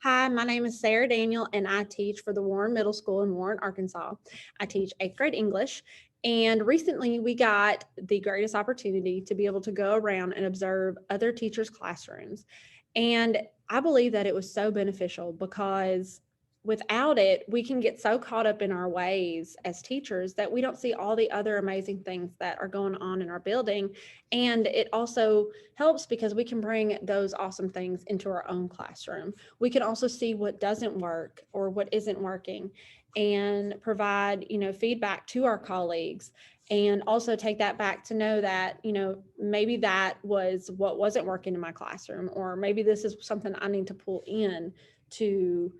Hi, my name is Sarah Daniel, and I teach for the Warren Middle School in Warren, Arkansas. I teach eighth grade English, and recently we got the greatest opportunity to be able to go around and observe other teachers' classrooms. And I believe that it was so beneficial because without it, we can get so caught up in our ways as teachers that we don't see all the other amazing things that are going on in our building. And it also helps because we can bring those awesome things into our own classroom. We can also see what doesn't work or what isn't working and provide, feedback to our colleagues, and also take that back to know that, maybe that was what wasn't working in my classroom, or maybe this is something I need to pull in to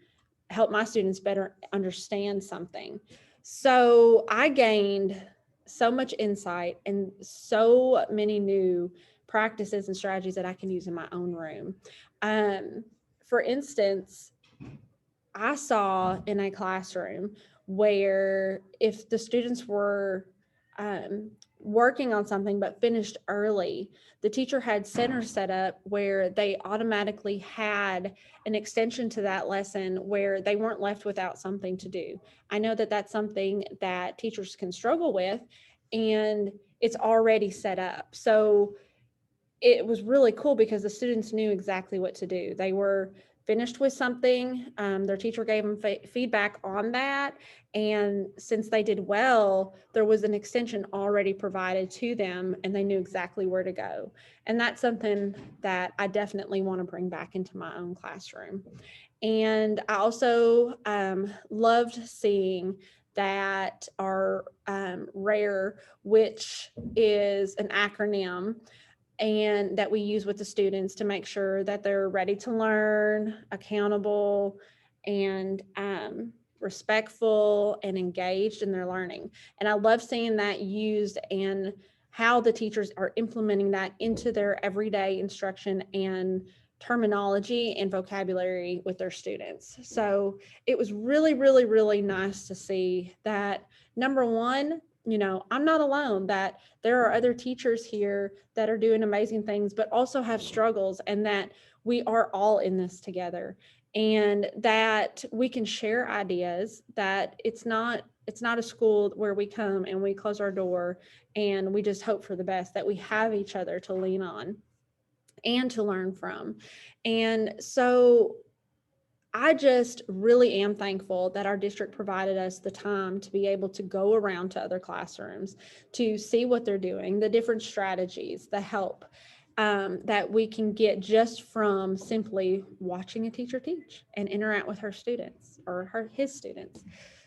help my students better understand something. So I gained so much insight and so many new practices and strategies that I can use in my own room. Um, for instance, I saw in a classroom where if the students were working on something but finished early, the teacher had centers set up where they automatically had an extension to that lesson where they weren't left without something to do. I know that that's something that teachers can struggle with, and it's already set up. So it was really cool because the students knew exactly what to do. They were finished with something. Their teacher gave them feedback on that. And since they did well, there was an extension already provided to them and they knew exactly where to go. And that's something that I definitely want to bring back into my own classroom. And I also loved seeing that our RARE, which is an acronym and that we use with the students to make sure that they're ready to learn, accountable, and respectful and engaged in their learning. And I love seeing that used and how the teachers are implementing that into their everyday instruction and terminology and vocabulary with their students. So it was really, really, really nice to see that. Number one, I'm not alone, that there are other teachers here that are doing amazing things, but also have struggles, and that we are all in this together, and that we can share ideas, that it's not a school where we come and we close our door and we just hope for the best, that we have each other to lean on and to learn from. And so I just really am thankful that our district provided us the time to be able to go around to other classrooms, to see what they're doing, the different strategies, the help that we can get just from simply watching a teacher teach and interact with her students or his students.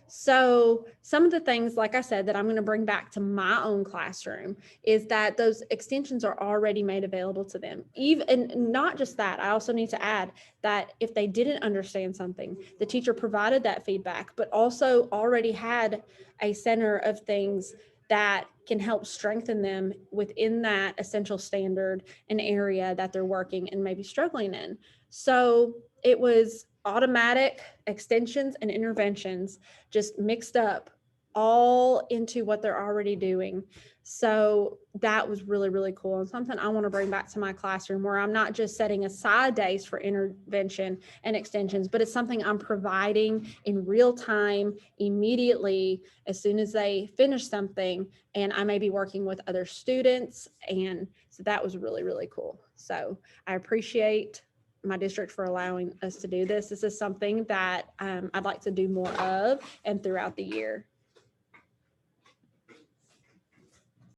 So some of the things, like I said, that I'm going to bring back to my own classroom is that those extensions are already made available to them. Even, and not just that, I also need to add that if they didn't understand something, the teacher provided that feedback, but also already had a center of things that can help strengthen them within that essential standard and area that they're working and maybe struggling in. So it was automatic extensions and interventions just mixed up all into what they're already doing. So that was really, really cool, and something I want to bring back to my classroom, where I'm not just setting aside days for intervention and extensions, but it's something I'm providing in real time, immediately, as soon as they finish something, and I may be working with other students. And so that was really, really cool. So I appreciate my district for allowing us to do this. This is something that I'd like to do more of and throughout the year.